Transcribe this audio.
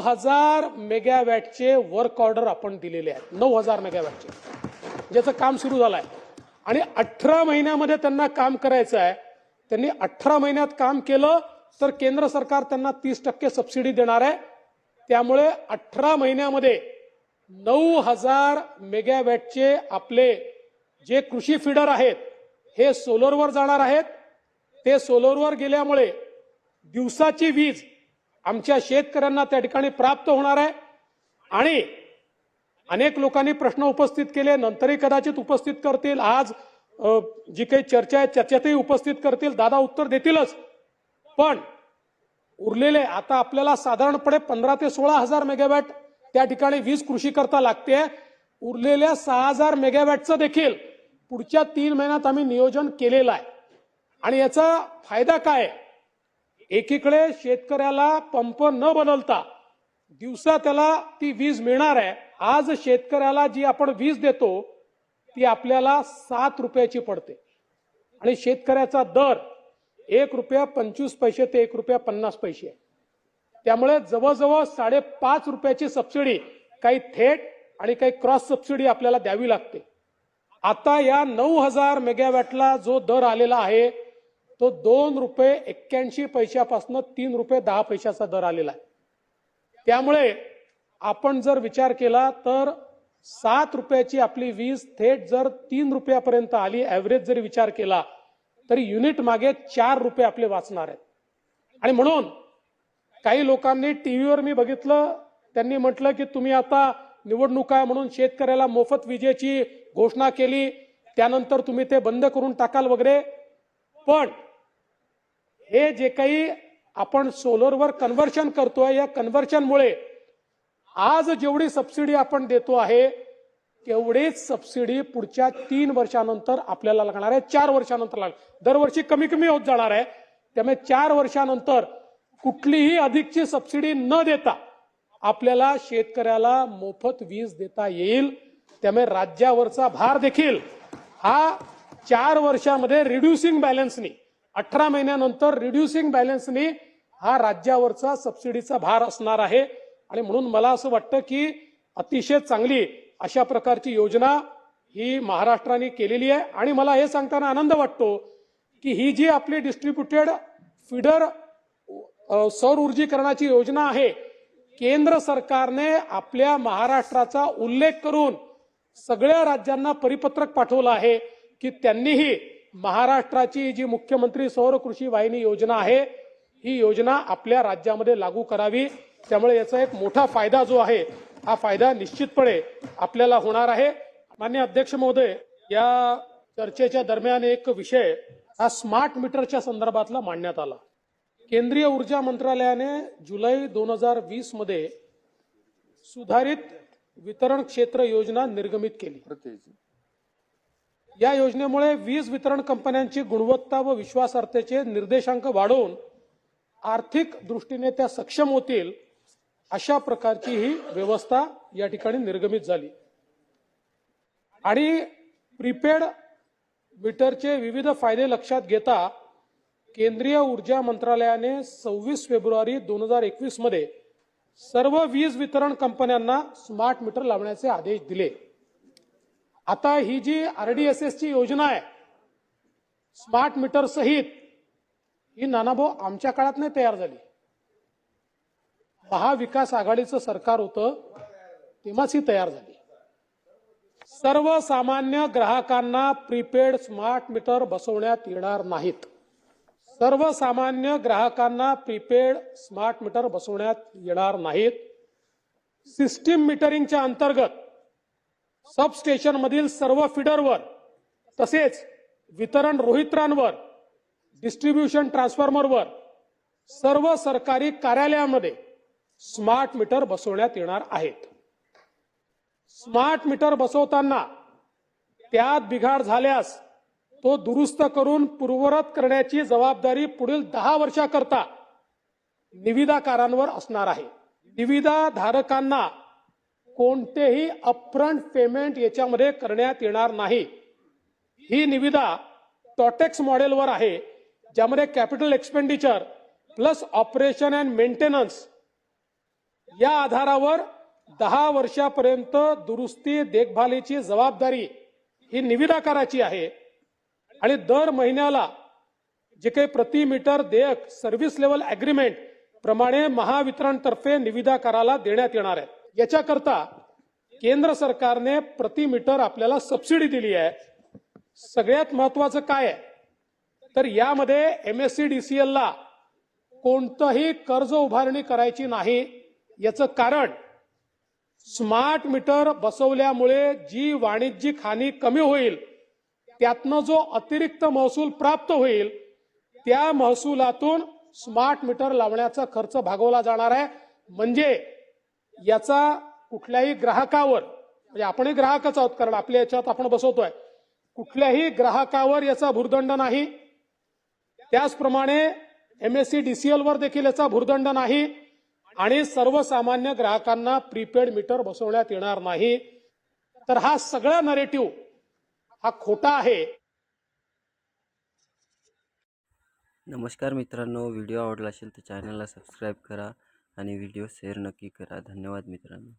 9,000 मेगावॅटचे work order आपण दिलेले आहेत. 9,000 मेगावॅटचे ज्याचं काम सुरू झालं आहे आणि 18 महिन्यामध्ये त्यांना काम करायचं आहे. त्यांनी 18 महिन्यात काम केलं तर केंद्र सरकार त्यांना 30% सबसिडी देणार आहे. त्यामुळे 18 महिन्यामध्ये 9,000 मेगावॅटचे आपले जे कृषी फीडर आहेत हे सोलरवर जाणार आहेत. ते सोलरवर गेल्यामुळे दिवसाची वीज आमच्या शेतकऱ्यांना त्या ठिकाणी प्राप्त होणार आहे. आणि अनेक लोकांनी प्रश्न उपस्थित केले, नंतरही कदाचित उपस्थित करतील, आज जी काही चर्चा आहे चर्चेतही उपस्थित करतील, दादा उत्तर देतीलच. पण उरलेले आता आपल्याला साधारणपणे 15 ते 16,000 मेगावॅट त्या ठिकाणी वीज कृषी करता लागते. उरलेल्या 6,000 मेगावॅटचं देखील पुढच्या 3 महिन्यात आम्ही नियोजन केलेलं आहे. आणि याचा फायदा काय आहे? एकीकडे शेतकऱ्याला पंप न बदलता दिवसा त्याला ती वीज मिळणार आहे. आज शेतकऱ्याला जी आपण वीज देतो ती आपल्याला 7 रुपयाची पडते आणि शेतकऱ्याचा दर ₹1.25 ते ₹1.50 आहे. त्यामुळे जवळजवळ 5.5 रुपयाची सबसिडी काही थेट आणि काही क्रॉस सबसिडी आपल्याला द्यावी लागते. आता या 9,000 मेगावॅटला जो दर आलेला आहे तो ₹2.81 पासून ₹3.10 दर आलेला आहे. त्यामुळे आपण जर विचार केला तर 7 रुपयाची आपली वीज थेट जर 3 रुपयापर्यंत आली, ऍव्हरेज जरी विचार केला तरी युनिट मागे 4 रुपये आपले वाचणार आहेत. आणि म्हणून काही लोकांनी टीव्हीवर मी बघितलं, त्यांनी म्हटलं की तुम्ही आता निवडणूक आहे म्हणून शेतकऱ्याला मोफत विजेची घोषणा केली, त्यानंतर तुम्ही ते बंद करून टाकाल वगैरे. पण हे जे काही आपण सोलरवर कन्व्हर्शन करतोय, या कन्व्हर्शनमुळे आज जेवढी सबसिडी आपण देतो आहे तेवढीच सबसिडी पुढच्या 3 वर्षानंतर आपल्याला लागणार आहे, 4 वर्षानंतर लागणार. दरवर्षी कमी कमी होत जाणार आहे. त्यामुळे 4 वर्षानंतर कुठलीही अधिकची सबसिडी न देता आपल्याला शेतकऱ्याला मोफत वीज देता येईल. त्यामुळे राज्यावरचा भार देखील हा 4 वर्षामध्ये रिड्युसिंग बॅलन्सनी, 18 महिन्यानंतर रिड्युसिंग बॅलन्सनी हा राज्यावरचा सबसिडीचा भार असणार आहे. आणि म्हणून मला असं वाटतं की अतिशय चांगली अशा प्रकारची योजना ही महाराष्ट्राने केलेली आहे. आणि मला हे सांगताना आनंद वाटतो की ही जी आपली डिस्ट्रीब्युटेड फीडर सौर ऊर्जीकरणाची योजना आहे, केंद्र सरकारने आपल्या महाराष्ट्राचा उल्लेख करून सगळ्या राज्यांना परिपत्रक पाठवलं आहे की त्यांनीही महाराष्ट्राची जी मुख्यमंत्री सौर कृषी वाहिनी योजना आहे ही योजना आपल्या राज्यामध्ये लागू करावी. त्यामुळे याचा एक मोठा फायदा जो आहे हा फायदा निश्चितपणे आपल्याला होणार आहे. माननीय अध्यक्ष महोदय, या चर्चेच्या दरम्यान एक विषय हा स्मार्ट मीटरच्या संदर्भातला मांडण्यात आला. केंद्रीय ऊर्जा मंत्रालयाने जुलै 2020 मध्ये सुधारित वितरण क्षेत्र योजना निर्गमित केली. या योजनेमुळे वीज वितरण कंपन्यांची गुणवत्ता व विश्वासार्हतेचे निर्देशांक वाढवून आर्थिक दृष्टीने त्या सक्षम होतील अशा प्रकारची ही व्यवस्था या ठिकाणी निर्गमित झाली. आणि प्रीपेड मीटरचे विविध फायदे लक्षात घेता केंद्रीय ऊर्जा मंत्रालयाने 26 फेब्रुवारी 2021 मध्ये सर्व वीज वितरण कंपन्यांना स्मार्ट मीटर लावण्याचे आदेश दिले. आता ही जी RDSS ची योजना आहे स्मार्ट मीटर सहित, ही नानाभाऊ आमच्या काळात नाही तयार झाली. महाविकास आघाडीचं सरकार होतं तेव्हाच ही तयार झाली. सर्वसामान्य ग्राहकांना प्रीपेड स्मार्ट मीटर बसवण्यात येणार नाहीत. सर्वसामान्य ग्राहकांना प्रीपेड स्मार्ट मीटर बसवण्यात येणार नाहीत. सिस्टीम मीटरिंगच्या अंतर्गत सबस्टेशन मधील सर्व फीडरवर तसेच वितरण रोहित्रांवर, डिस्ट्रीब्युशन ट्रान्सफॉर्मरवर, सर्व सरकारी कार्यालयांमध्ये स्मार्ट मीटर बसवण्यात येणार आहेत. स्मार्ट मीटर बसवताना त्यात बिघाड झाल्यास तो दुरुस्त करून पूर्ववत करण्याची जबाबदारी पुढील 10 वर्षाकरता निविदाकारांवर असणार आहे. निविदा धारकांना कोणतेही अपफ्रंट पेमेंट याच्यामध्ये करण्यात येणार नाही. ही निविदा टॉटेक्स मॉडेलवर आहे, ज्यामध्ये capital expenditure plus operation and maintenance या आधारावर 10 वर्षापर्यंत दुरुस्ती देखभालीची जबाबदारी ही निविदाकाराची आहे आणि दर महिन्याला जे काही प्रति मीटर देयक सर्व्हिस लेवल अग्रीमेंट प्रमाणे महावितरणतर्फे निविदाकाराला देण्यात येणार आहे। याच्याकरता केंद्र सरकारने प्रति मीटर आपल्याला सबसिडी दिली आहे। सगळ्यात महत्त्वाचं काय आहे तर यामध्ये MSEDCL ला कोणतंही कर्ज उभारणी करायची नाही। याचं कारण स्मार्ट मीटर बसवल्यामुळे जी वाणिज्यिक हानी कमी होईल त्यातनं जो अतिरिक्त महसूल प्राप्त होईल त्या महसुलातून स्मार्ट मीटर लावण्याचा खर्च भागवला जाणार आहे। म्हणजे याचा कुठल्याही ग्राहकावर म्हणजे आपणही ग्राहकच आहोत कारण आपल्या याच्यात आपण बसवतोय कुठल्याही ग्राहकावर याचा भुर्दंड नाही। त्याचप्रमाणे MSEDCL वर देखील याचा भुर्दंड नाही आणि सर्वसामान्य ग्राहकांना प्रीपेड मीटर बसवण्यात येणार नाही। तर हा सगळा नरेटिव्ह हा खोटा आहे। नमस्कार मित्रांनो, व्हिडिओ आवडला असेल तर चॅनलला सबस्क्राईब करा आणि व्हिडिओ शेअर नक्की करा। धन्यवाद मित्रांनो।